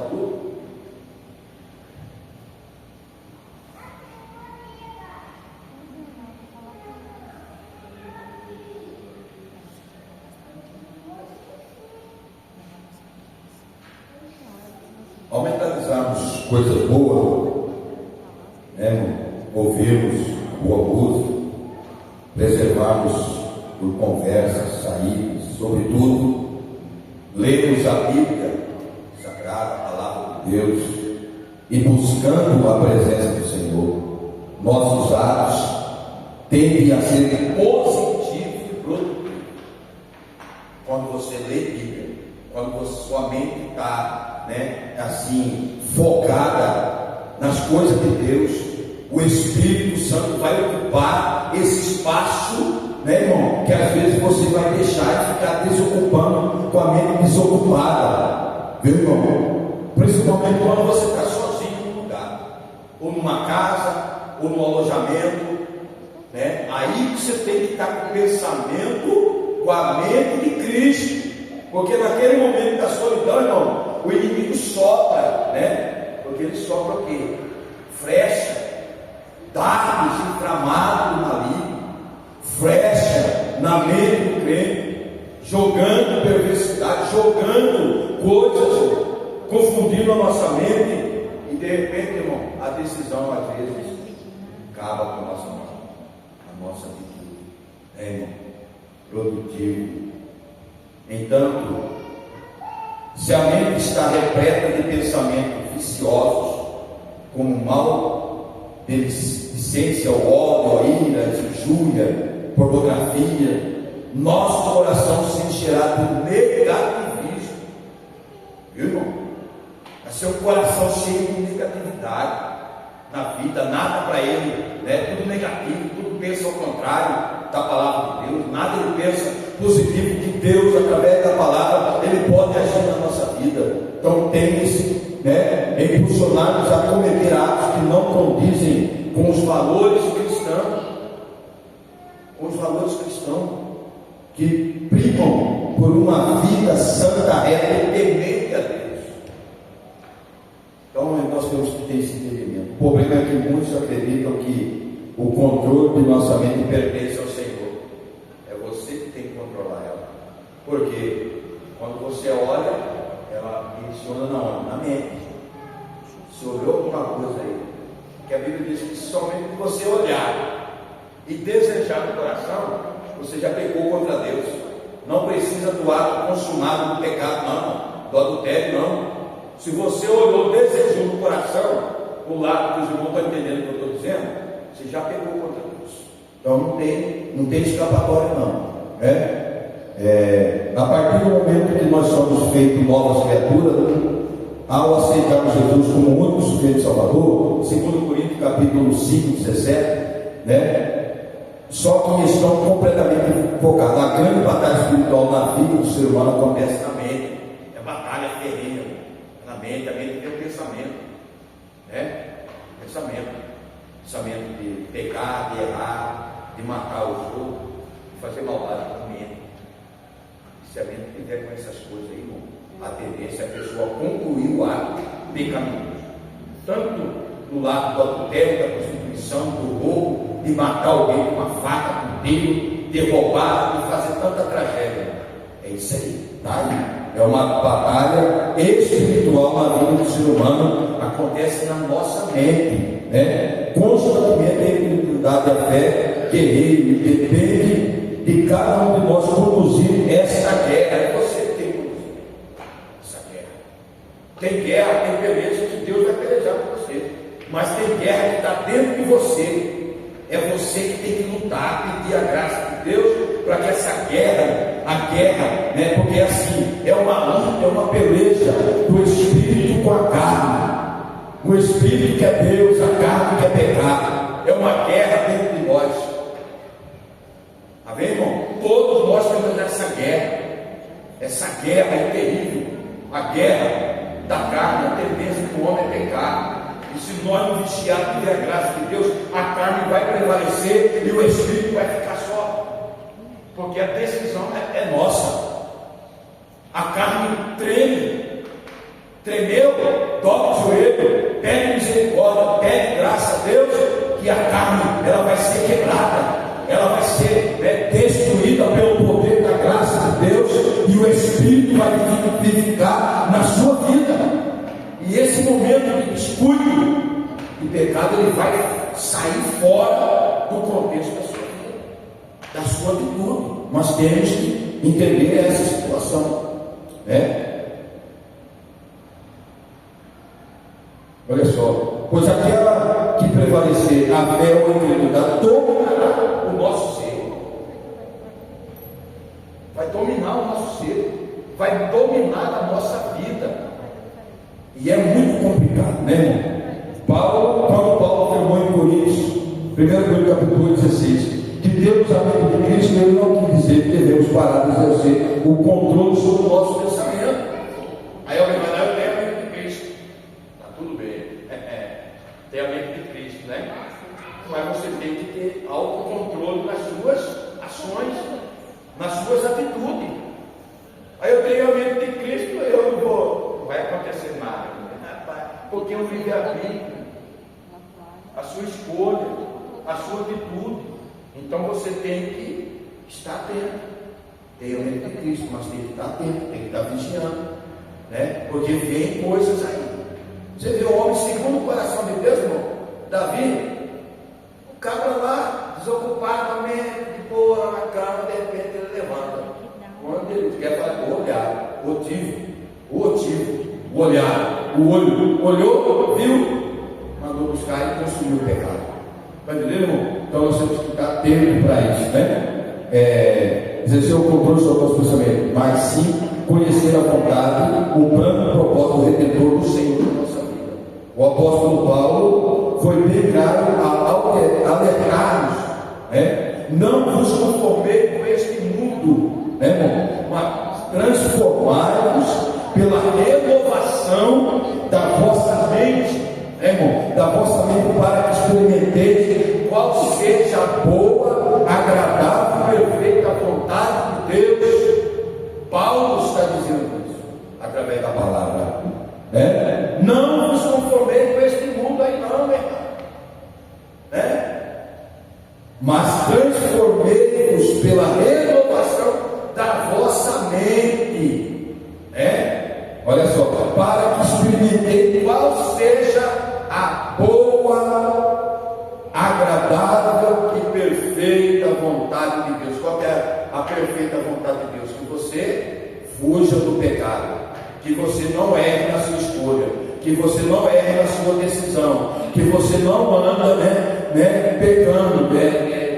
Ao mentalizarmos coisas boas, ouvirmos boa música, preservarmos por conversas, saídas, sobretudo, lermos a Bíblia Sagrada, a Palavra de Deus, e buscando a presença do Senhor, nossos atos tendem a ser positivos e produtivos. Quando você lê Bíblia, quando sua mente está assim, focada nas coisas de Deus, o Espírito Santo vai ocupar esse espaço, irmão, que às vezes você vai deixar de ficar desocupando, com a mente desocupada, viu, irmão? Principalmente quando você está sozinho num lugar, ou numa casa, ou num alojamento, aí você tem que estar com o pensamento, com a mente de Cristo, porque naquele momento da solidão, irmão, o inimigo sopra, porque ele sopra o quê? Flecha, dardos inflamados no maligno, flecha na mente do crente, jogando perversidade, jogando coisas, confundindo a nossa mente, e de repente, irmão, a decisão às vezes acaba com a nossa mão, a nossa atitude, irmão, produtivo. Entanto, se a mente está repleta de pensamentos viciosos, como maledicência, ódio, ira, injúria, pornografia, nosso coração se encherá de negativismo, viu, irmão? Vai ser um coração cheio de negatividade na vida, nada para ele, tudo negativo, tudo pensa ao contrário da palavra de Deus, nada ele pensa positivo, que Deus, através da palavra, ele pode agir na nossa vida. Então temos impulsionados a cometer atos que não condizem com os valores cristãos, que primam por uma vida santa, reta e temente a Deus. Então nós temos que ter esse entendimento. O problema é que muitos acreditam que o controle de nossa mente pertence ao Senhor. É você que tem que controlar ela. Porque quando você olha, ela direciona na onde? Na mente. Se olhou alguma coisa aí, que a Bíblia diz que somente que você olhar e desejar no coração, você já pecou contra Deus. Não precisa do ato consumado do pecado, não, do adultério, não. Se você olhou, desejou no coração, o lado que os irmãos estão entendendo o que eu estou dizendo, você já pecou contra Deus. Então não tem escapatória, não. A partir do momento que nós somos feitos novas criaturas, ao aceitarmos Jesus como o único sujeito salvador, 2 Coríntios capítulo 5, 17, só que estão completamente focados. A grande batalha espiritual na vida do ser humano acontece na mente. É batalha ferrenha na mente, a mente tem um pensamento. né? Pensamento de pecar, de errar, de matar os outros, de fazer maldade com medo. Se a mente tiver com essas coisas aí, irmão, a tendência é a pessoa concluir o ato pecaminoso, tanto do lado do adultério, da prostituição, do roubo, de matar alguém com uma faca, com um tiro, de roubar, de fazer tanta tragédia. É isso aí, tá aí. É uma batalha espiritual na vida do ser humano, acontece na nossa mente, né? Constantemente a espiritualidade da fé guerreiro, depende de cada um de nós conduzir essa guerra. É você que tem que conduzir essa guerra. Tem guerra, tem peleja que Deus vai pelejar por você, mas tem guerra que está dentro de você. É você que tem que lutar, pedir a graça de Deus para que essa guerra, a guerra, né? Porque assim, é uma luta, é uma peleja do espírito com a carne. O espírito que é Deus, a carne que é pecado. É uma guerra dentro de nós. Tá vendo, irmão? Todos nós temos essa guerra. Essa guerra é terrível. A guerra da carne, a tendência do homem é pecar. E se nós não vigiarmos a graça de Deus, a carne vai prevalecer e o espírito vai ficar só. Porque a decisão é nossa. A carne treme. Tremeu, dobra o joelho, pede misericórdia, pede graça a Deus, que a carne ela vai ser quebrada, ela vai ser destruída pelo poder da graça de Deus, e o Espírito vai vivificar na sua vida. E esse momento de descuido e pecado, ele vai sair fora do contexto da sua vida, da sua atitude. Nós temos que entender essa situação, né? Olha só, pois aquela que prevalecer a fé ou a incredulidade dominará o nosso ser, vai dominar o nosso ser, vai dominar a nossa vida, e é muito complicado, né, irmão? Quando Paulo afirmou em Coríntios, 1 Coríntios capítulo 16, que Deus, amigo de Cristo, ele não quis dizer que devemos parar de exercer o controle sobre o nosso pensamento. Aí alguém vai lá, eu tenho amigo de Cristo. Tá tudo bem. Tem amigo de Cristo, né? Mas você tem que ter autocontrole nas suas ações, nas suas atitudes. Aí eu tenho amigo de Cristo, eu não vai acontecer nada, porque eu vivo a vida, a sua escolha, a sua atitude. Então você tem que estar atento. Tem amigo de Cristo, mas tem que estar atento, tem que estar vigiando, né? Porque vem coisas aí. Você vê o homem segundo o coração de Deus, irmão, Davi, o cabra lá, desocupadamente, de boa na cama, de repente ele levanta. Quando ele quer fazer o olhar, o olhar, o olho, olhou, viu, mandou buscar e consumiu o pecado. Está entendendo, irmão? Então nós temos que ficar atento para isso, né? Exercer o controle sobre o nosso pensamento, mas sim conhecer a vontade, o plano e o propósito redentor do Senhor na nossa vida. O apóstolo Paulo foi bem claro a alertar-nos, né? Não vos conformei com este mundo, né, irmão? Mas transformai-vos pela renovação da vossa mente, né, irmão? Da vossa mente, para que experimenteis qual seja a boa, agradável e perfeita vontade de Deus. Paulo está dizendo isso através da palavra, né? Não vos conformei com este mundo aí, não, meu irmão, né? Mas transformei-vos pela renovação da vossa mente, né? Olha só, para que experimentei qual seja a boa, agradável e perfeita vontade de Deus. Qual é a perfeita vontade de Deus? Que você fuja do pecado, que você não erre na sua escolha, que você não erre na sua decisão, que você não anda, pecando,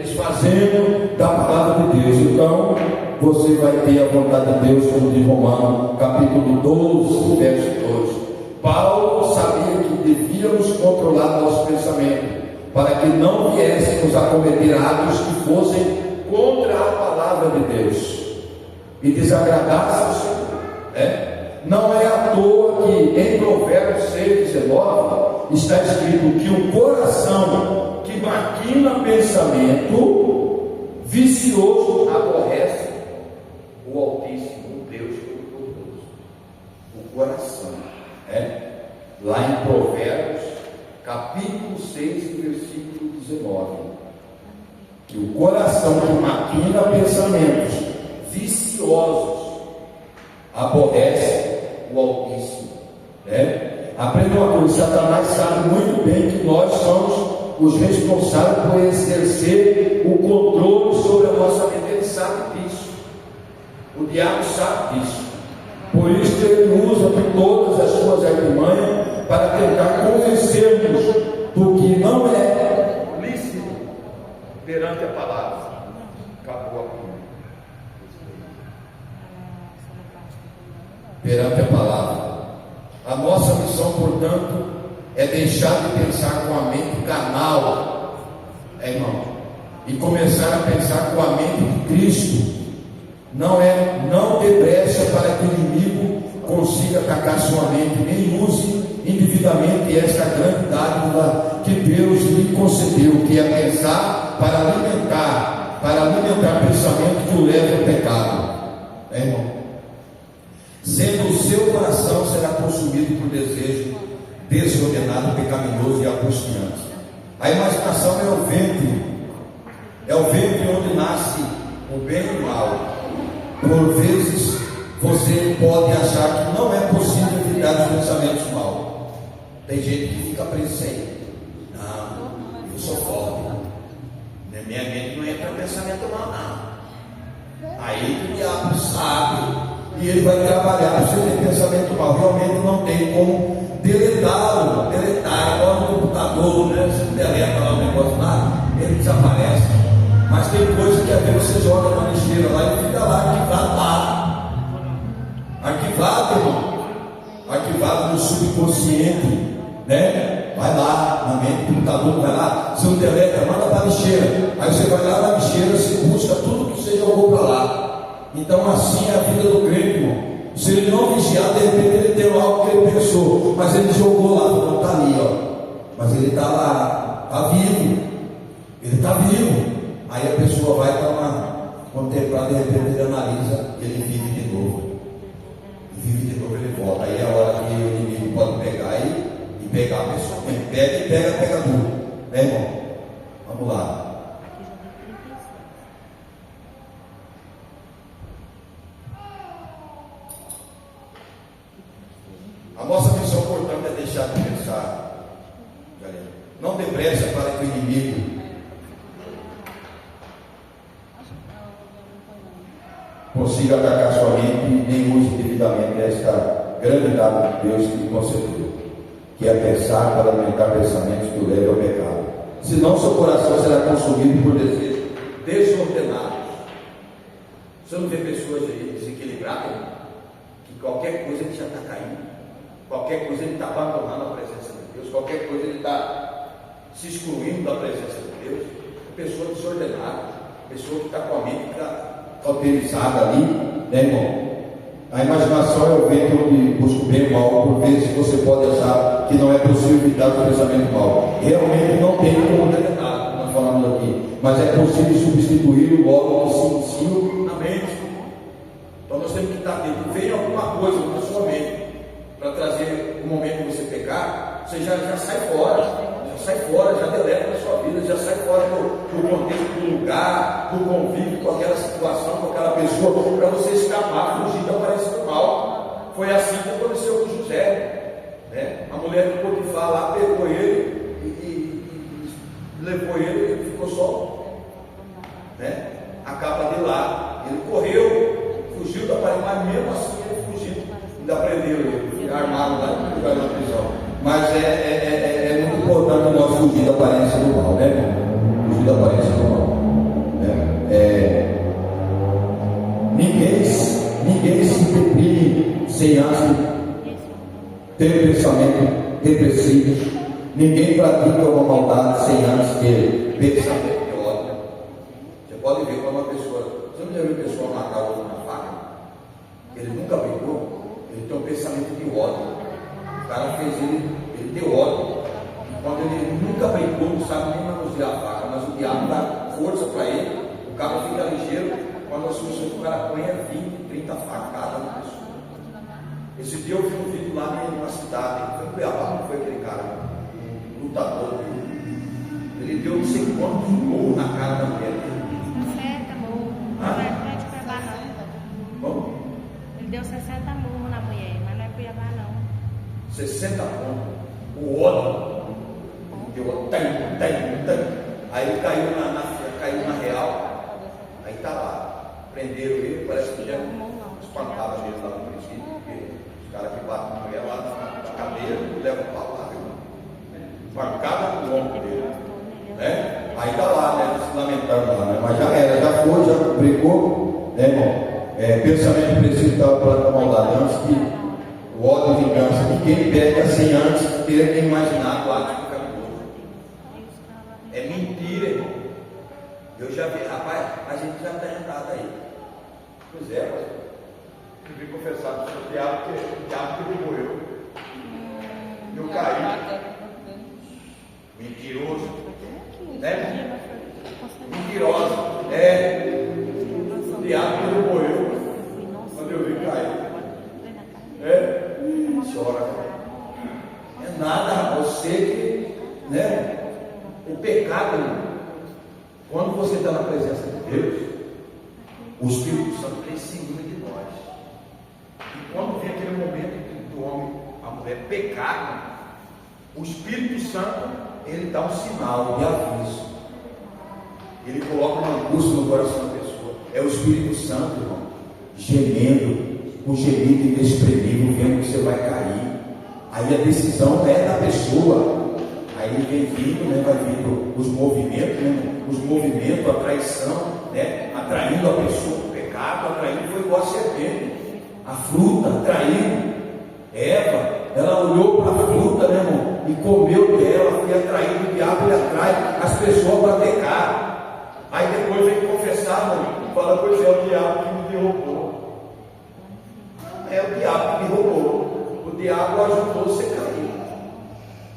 desfazendo da palavra de Deus. Então você vai ter a vontade de Deus, como diz Romanos capítulo 12, verso 2. Paulo sabia que devíamos controlar nosso pensamento, para que não viéssemos a cometer atos que fossem contra a palavra de Deus e desagradassem ao Senhor, né? Não é à toa que em Provérbios 6,19 está escrito que o coração que maquina pensamento vicioso aborrece o Altíssimo, o Deus Todo-Poderoso. O coração, lá em Provérbios, capítulo 6, versículo 19, que o coração que maquina pensamentos viciosos aborrece o Altíssimo. Aprenda uma coisa: Satanás sabe muito bem que nós somos os responsáveis por exercer o controle sobre a nossa mente. Ele sabe disso, o diabo sabe disso. Por isso que ele usa de todas as suas artimanhas para tentar convencer-nos do que não é lícito perante a palavra. Acabou aqui. Perante a palavra. A nossa missão, portanto, é deixar de pensar com a mente carnal, irmão, e começar a pensar com a mente de Cristo. Não dê brecha para que o inimigo consiga atacar sua mente, nem use indevidamente esta grande dádiva que Deus lhe concedeu, que é pensar para alimentar pensamento que o leve ao pecado, irmão. Sendo o seu coração será consumido por desejo desordenado, pecaminoso e angustiante. A imaginação é o ventre onde nasce o bem e o mal. Por vezes você pode achar que não é possível evitar os pensamentos maus. Tem gente que fica preceito. Não, eu sou forte. Na minha mente não entra pensamento mal, não. Aí o diabo sabe e ele vai trabalhar para você ter pensamento mal. Realmente não tem como deletá-lo, igual no computador, né? Você deleta lá o negócio lá, ele desaparece. Mas tem coisa que às vezes você joga na lixeira lá e fica lá arquivado lá. Arquivado, irmão. Arquivado no subconsciente, né? Vai lá na mente do computador, vai lá, você não deleta, manda para a lixeira. Aí você vai lá na lixeira, você busca tudo que você jogou para lá. Então assim é a vida do crente, irmão. Se ele não vigiar, de repente ele deu algo que ele pensou, mas ele jogou lá, não está ali, ó. Mas ele está lá, está vivo. Ele está vivo. Aí a pessoa vai para uma contemplar, de repente ele analisa, ele vive de novo. Vive de novo, ele volta. Aí é a hora que o inimigo pode pegar e pegar a pessoa. Ele pega e pega tudo. Né, irmão? Vamos lá. A nossa missão, portanto, é deixar de pensar. Não dê pressa para que o inimigo consiga atacar sua mente e nem use devidamente esta grande dádiva de Deus que lhe concedeu, que é pensar para alimentar pensamentos que o leve ao pecado. Senão seu coração será consumido por desejos desordenados. Você não vê pessoas aí desequilibradas, que qualquer coisa ele já está caindo, qualquer coisa ele está abandonando a presença de Deus, qualquer coisa ele está se excluindo da presença de Deus. Pessoa desordenada, pessoa que está com a mente cauterizada ali, né, irmão? A imaginação é o vento onde busca o bem e o mal. Por vezes você pode achar que não é possível evitar o pensamento mal. Realmente não tem como deletar, como nós falamos aqui, mas é possível substituir o logo que se inicia na mente. Então nós temos que estar atento. Vem alguma coisa na sua mente para trazer o momento de você pecar, você já sai fora. Já deleta na sua vida, já sai fora do contexto do lugar, do convívio com aquela situação, com aquela pessoa, para você escapar, fugir da aparência do mal. Foi assim que aconteceu com José, né? A mulher do Potifar lá pegou ele e levou ele, ele ficou só, né? A capa de lá, ele correu, fugiu da aparência, mas mesmo assim ele fugiu, ainda prenderam ele, armado lá e jogaram na prisão. Mas é muito importante nós fugir da aparência do mal, né? Fugir da aparência do mal. Ninguém se deprime sem antes ter pensamento depressivo. Ninguém pratica uma maldade sem antes ter pensamento de ódio. Você pode ver quando uma pessoa, você não já viu uma pessoa matar outra na faca? Ele nunca brigou, ele tem um pensamento de ódio. O cara fez ele ter ódio. Quando ele nunca brincou, não sabe nem manusear a faca, mas o diabo dá força para ele, o cara fica ligeiro. Quando assusta, o cara põe 20, 30 facadas na pessoa. Esse dia eu vi um vídeo lá numa cidade, foi em Cuiabá, não foi aquele cara, um lutador. Ele deu não sei quantos murros na cara da mulher. 60 murros, não é de Cuiabá não. Como? Ele deu 60 murros na mulher, mas não é Cuiabá não. 60 pontos. O outro deu tem. Aí ele caiu na real. Aí tá lá. Prenderam ele, parece que já espancavam ele lá no presídio. Os caras que batem na mulher lá na cadeira e levam para lá. Espancada no ombro dele. Né? Aí tá lá, né? Se lamentando lá, né? Mas já era, já foi, já brincou, né, irmão? Pensamento precipital para a maldade, antes que o ódio e vingança, que quem pega sem antes ter imaginado o ato pecaminoso. É mentira, irmão. Eu já vi, rapaz, a gente já está entrado aí. Pois é, mas eu vim confessar para o seu diabo que o diabo derrubou eu. Eu caí. Mentiroso. Né? Mentirosa. O diabo derrubou eu. Quando eu vi cair. Chora. É nada, você que, né? O pecado, quando você está na presença de Deus, o Espírito Santo tem ciúme de nós. E quando vem aquele momento do homem, a mulher pecar, o Espírito Santo, ele dá um sinal de aviso. Ele coloca uma angústia no coração da pessoa. É o Espírito Santo, irmão, gemendo, um gemido inexprimível, vendo que você vai cair. Aí a decisão é da pessoa. Aí vem vindo, né? Vai vindo os movimentos, né? Os movimentos, a traição, né? Atraindo a pessoa para o pecado, atraindo, foi igual a serpente. A fruta, atraindo. Eva, ela olhou para a fruta, né, irmão? E comeu dela, foi atraindo, o diabo ele atrai as pessoas para pecar. Aí depois vem confessar, irmão, e fala, pois é, o diabo que me derrubou. É o diabo que me roubou. O diabo ajudou você a cair.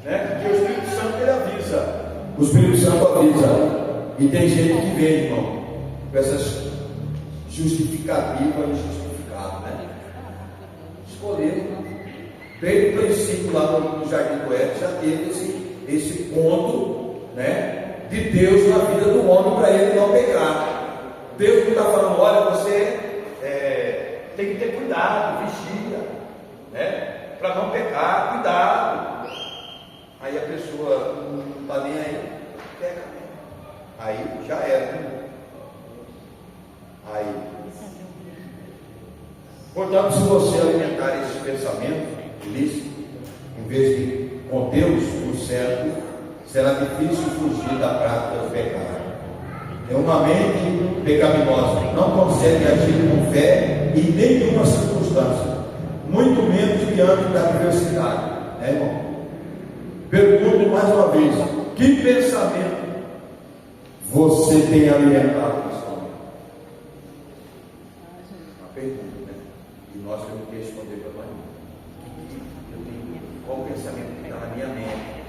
Né? Porque o Espírito Santo ele avisa. O Espírito Santo avisa. E tem gente que vem, irmão, com essas justificativas injustificadas, né? Escolher. Desde o princípio lá no Jardim do Éden já teve esse ponto, né, de Deus na vida do homem para ele não pecar. Deus não está falando, olha, você tem que ter cuidado, vigia, né? Para não pecar, cuidado. Aí a pessoa não está nem aí, peca mesmo. Aí já era, né? Aí. Portanto, se você alimentar esse pensamento ilícito, em vez de contê-los no certo, será difícil fugir da prática do pecado. É uma mente pecaminosa, não consegue agir com fé em nenhuma circunstância, muito menos diante da adversidade, né, irmão? Pergunto mais uma vez: que pensamento você tem alimentado nesse momento? Uma pergunta, né? E nós temos que responder para nós. Qual o pensamento que está na minha mente?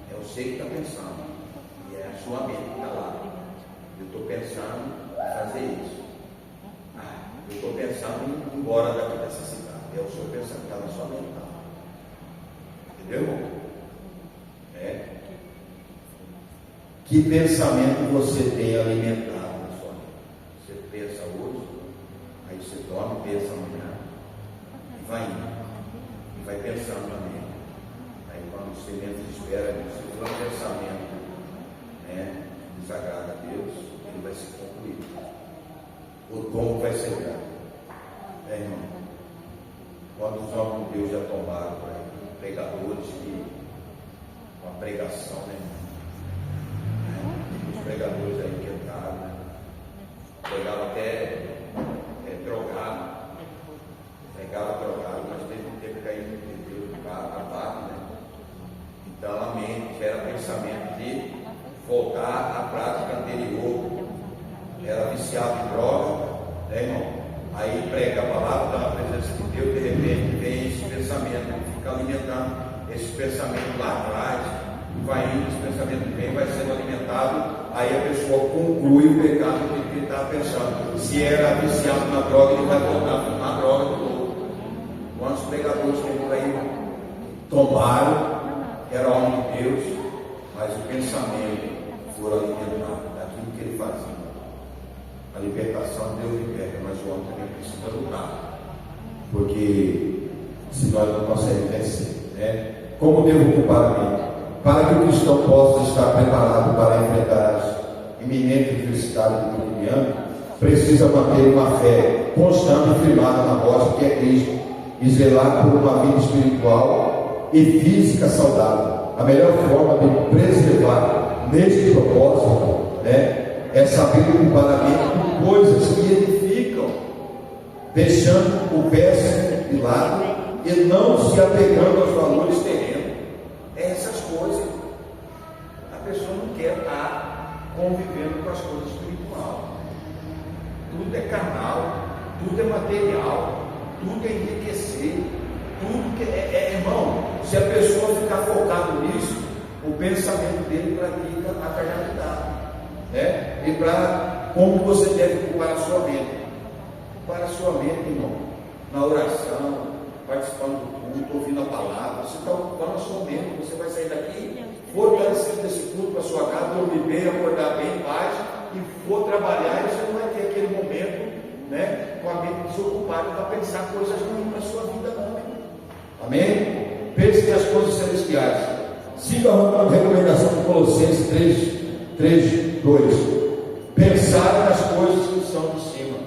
É você que está pensando. E é a sua mente que está lá. Eu estou pensando em fazer isso. Eu estou pensando em ir embora daqui dessa cidade. É o seu pensamento que está na sua mente. Tá? Entendeu? Que pensamento você tem alimentado na sua mente? Você pensa hoje, aí você dorme, pensa amanhã, e vai indo. E vai pensando na mente. Aí quando você menos espera, se for um pensamento, né, desagrada a Deus, ele vai se concluir. O tom vai ser grande. Irmão? Quando os homens de Deus já tomaram por aí, pregadores que uma pregação, né? Os pregadores aí que entraram, né? Pregava até drogado, pregava drogado, mas teve um tempo que aí não entendeu a parte, né? Então a mente era pensamento de voltar à prática anterior, era viciado em droga, né, irmão? aí prega a palavra, está na presença de Deus, de repente vem esse pensamento, fica alimentando esse pensamento lá atrás, vai indo, esse pensamento vem, vai sendo alimentado, aí a pessoa conclui o pecado que ele estava pensando. Se era viciado na droga, ele vai voltar a fumar droga de novo. Quantos pregadores tem por aí tomaram, era homem de Deus, mas o pensamento foi alimentado daquilo que ele fazia. A libertação Deus liberta, mas o homem também precisa lutar, porque senão ele não consegue vencer, né? Como devo ocupar-me? Para que o cristão possa estar preparado para enfrentar as iminentes adversidades do cotidiano, precisa manter uma fé constante e firmada na rocha que é Cristo, e zelar por uma vida espiritual e física saudável. A melhor forma de preservar neste propósito, né, é saber ocupar a mente com coisas que edificam, deixando o péssimo de lado e não se apegando aos valores terrenos. Essas coisas, a pessoa não quer estar convivendo com as coisas espirituais. Tudo é carnal, tudo é material, tudo é enriquecer, tudo que irmão, se a pessoa ficar focada nisso, o pensamento dele pratica a carnalidade, né? E para como você deve ocupar a sua mente? Ocupar a sua mente, irmão, na oração, participando do culto, ouvindo a palavra. Você está ocupando a sua mente. Você vai sair daqui fortalecido desse culto para a sua casa, dormir bem, acordar bem, em paz, e for trabalhar, e você não vai ter aquele momento, né, com a mente desocupada para pensar coisas ruins para a sua vida, não. Amém? Pense nas coisas celestiais. Siga a recomendação de Colossenses 3, 2. Pensar nas coisas que são de cima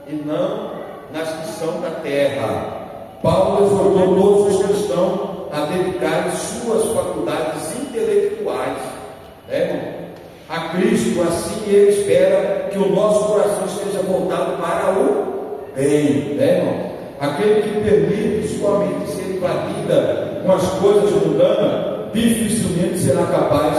e não nas que são da terra. Paulo exortou todos os cristãos a dedicarem suas faculdades intelectuais, né, a Cristo. Assim ele espera que o nosso coração esteja voltado para o bem, né, irmão? Aquele que permite sua mente ser invadida com as coisas mundanas dificilmente será capaz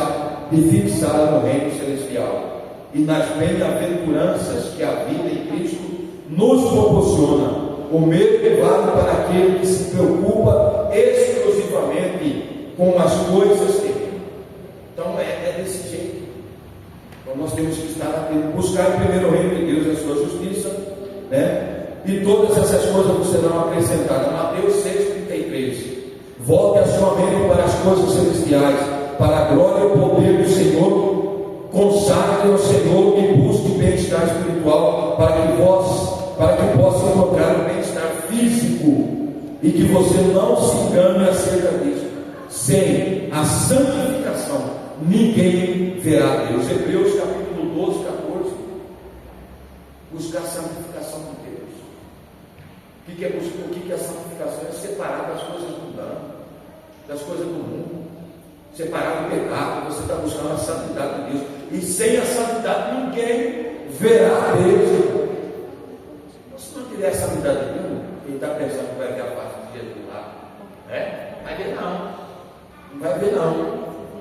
de fixá-la no reino celestial e nas bem-aventuranças que a vida em Cristo nos proporciona. O mesmo vale para aquele que se preocupa exclusivamente com as coisas terrenas. Então é desse jeito. Então nós temos que estar atentos, buscar primeiro o reino de Deus e a sua justiça, né? E todas essas coisas vos serão acrescentadas. Mateus 6,33. Volte a sua mente para as coisas celestiais, para a glória e o poder do Senhor. Consagre ao Senhor e busque bem-estar espiritual, para que possa encontrar o bem-estar físico, e que você não se engane acerca disso. Sem a santificação, ninguém verá Deus. Hebreus capítulo 12, 14. Buscar a santificação de Deus. O que é buscar? O que é a santificação? É separar das coisas mundanas, das coisas do mundo, separar do pecado. Você está buscando a santidade de Deus, e sem a santidade ninguém verá Deus. Se não tiver a santidade de Deus, quem está pensando que vai ver a face de Jesus lá, né? Vai ver não vai ver não.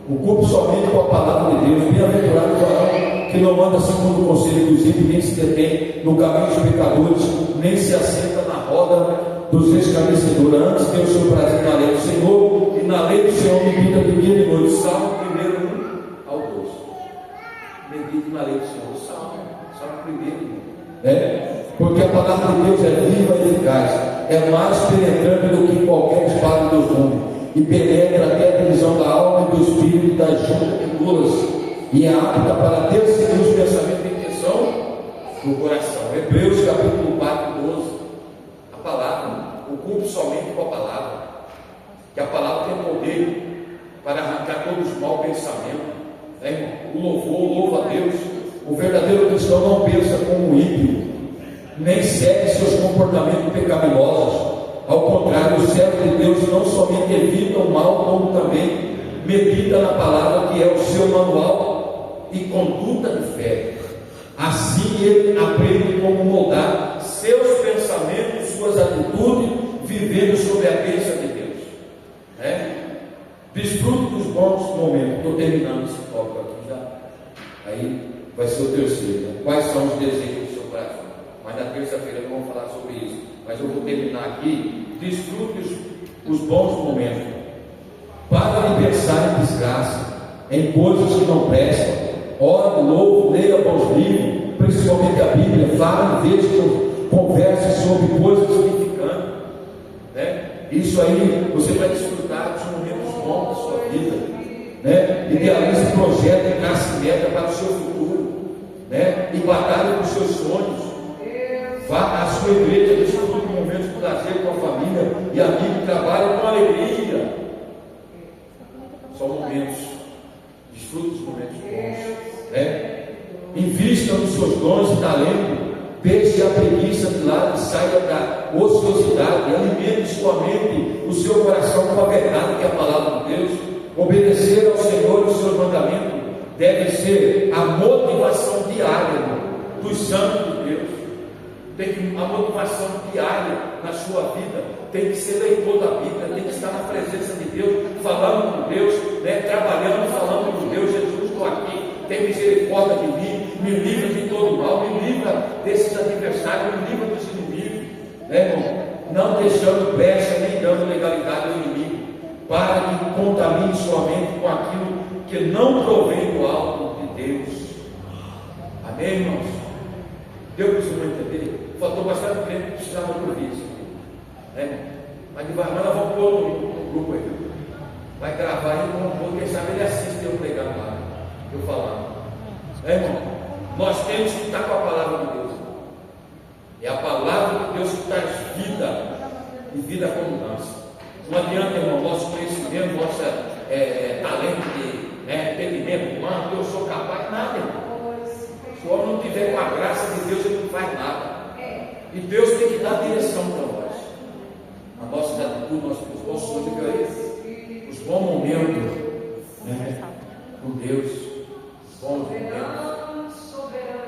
Ocupe somente com a palavra de Deus. Bem-aventurado o varão que não anda segundo o conselho dos ímpios, nem se detém no caminho dos pecadores, nem se assenta na roda dos escarnecedores. Antes tem o seu prazer na lei do Senhor, e na lei do Senhor medita de dia e de noite. Salmo 1 ao 12. Medite na lei do Senhor. Salmo 1. Porque a palavra de Deus é viva e eficaz, é mais penetrante do que qualquer espada dos gumes, e penetra até a divisão da alma e do espírito e das juntas e duras, e é apta para decidir os pensamentos e intenção do coração. Hebreus capítulo 4, 12. A palavra, ocupe somente com a palavra, que a palavra tem poder para arrancar todos os maus pensamentos, né? O louvor, louva a Deus. O verdadeiro cristão não pensa como o ímpio, nem segue seus comportamentos pecaminosos. Ao contrário, o servo de Deus não somente evita o mal, como também medita na palavra, que é o seu manual e conduta de fé. Assim ele aprende como moldar seus pensamentos, suas atitudes, vivendo sob a bênção de Deus, né? Desfrute dos bons momentos. Estou terminando esse tópico aqui já. Aí vai ser o terceiro, né? Quais são os desejos do seu coração? Mas na terça-feira não vamos falar falar sobre isso, mas eu vou terminar aqui. Desfrute os bons momentos. Para de pensar em desgraça, em coisas que não prestam. Ore, louve, leia bons livros, principalmente a Bíblia. Fale, veja, converse sobre coisas edificantes, né? Isso aí você vai desfrutar dos momentos bons da sua vida, né? Idealize projeto e trace meta para o seu futuro, né? E batalhe com os seus sonhos. Vá à sua igreja, desfrute de momentos de prazer com a família e amigos, trabalhe com alegria. São momentos, desfrute dos momentos bons, né? Invista nos seus dons e talentos. Deixe a preguiça de lado e saia da ociosidade. Alimente sua mente, o seu coração com a verdade, que é a palavra de Deus. Obedecer ao Senhor e os seus mandamentos deve ser a motivação diária dos santos de Deus. A motivação diária na sua vida tem que ser leitor da Bíblia, tem que estar na presença de Deus, falando com Deus, né? Trabalhando, falando com Deus. Jesus, estou aqui, tem misericórdia de mim, me livra de todo mal, me livra desses adversários, me livra dos inimigos, né, irmão? Não deixando brecha nem dando legalidade ao inimigo, para que contamine sua mente com aquilo que não provém do alto de Deus. Amém, irmãos? Deu para você entender? Faltou bastante tempo que precisava ouvir isso, né? Mas nós vamos pôr no grupo aí, vai gravar aí, vamos pôr, quem sabe ele assiste eu pregando lá, eu falando, né, irmão? Nós temos que estar com a palavra de Deus. É a palavra de Deus que traz vida e vida com mudança. Não adianta, irmão, nosso conhecimento, nosso talento de entendimento humano, eu sou capaz, nada, irmão. Se o homem não tiver com a graça de Deus, ele não faz nada. E Deus tem que dar direção para nós. A nossa atitude, os bons sonhos, os bons momentos, né, com Deus, os bons momentos.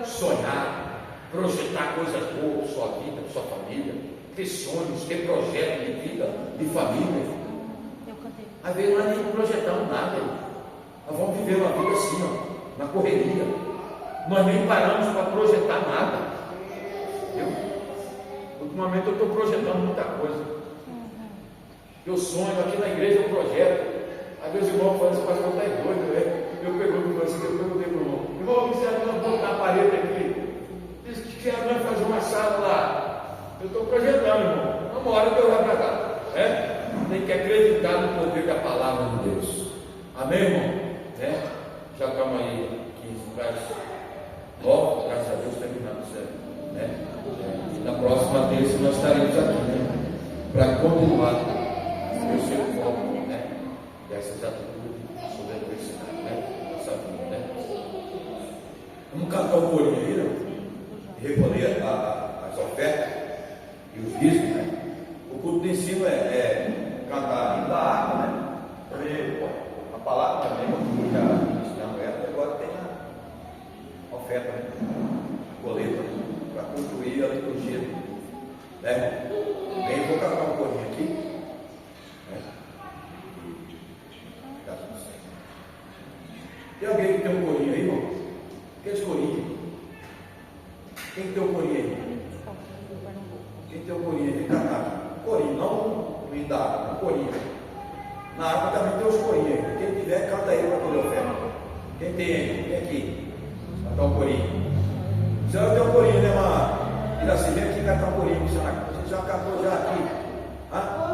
Sonhar, projetar coisas boas para sua vida, para sua família, ter sonhos, ter projetos de vida, de família. Às vezes nós nem projetamos nada, nós vamos viver uma vida assim, ó, na correria. Nós nem paramos para projetar nada. Ultimamente eu estou projetando muita coisa. Eu sonho, aqui na igreja eu projeto. Às vezes o irmão fala assim, pastor, está doido, né? Eu perguntei para o irmão, o que você vai botar a parede aqui? Diz que você vai fazer uma sala lá. Eu estou projetando, irmão. Uma hora que eu vou para cá. Tem que acreditar no poder da palavra de Deus. Amém, irmão? Já estamos aí 15 logo, graças a Deus, terminando certo, né? E na próxima terça nós estaremos aqui, né? Para continuar o seu foco, né? Dessas atitudes sobre a adversidade, né? Nossa vida, né? Vamos cantar o corinho aí, né? E recolher as ofertas e os discos, né? O culto de ensino é cantar da água, né? A palavra também, porque já ensinamos ela, agora tem a oferta, né? Coleta, para construir a liturgia, né? Bem, vou cantar um corinho aqui, né? Tem alguém que tem um corinho aí, irmão? Aqueles corinhos. Quem tem um corinho aí? Quem tem um corinho aí? Tem que cantar. Corinho, não me dá, um corinho. Na água também tem os corinhos aí. Quem tiver, canta aí para toda a oferta. Quem tem aí? Vem aqui. Cantar um corinho. Você não tem um corinho, né, Mar? E assim, vem aqui cantar um corinho. Você já cantou já aqui. Hã?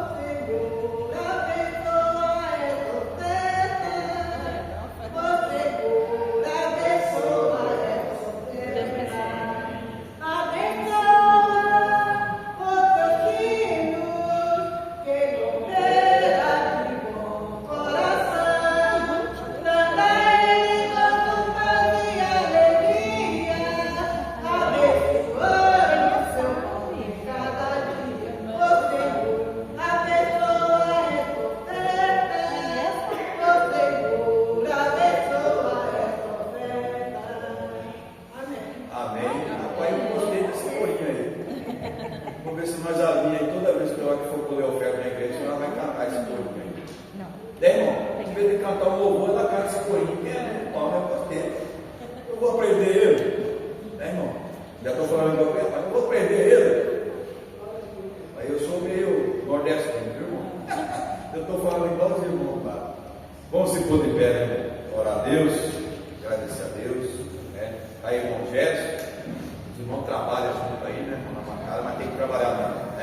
estou falando igual os irmãos lá. Vamos se pôr de pé, né? Orar a Deus, agradecer a Deus, né? Aí, irmão Gerson, os irmãos trabalham junto aí, né? Mas tem que trabalhar, né?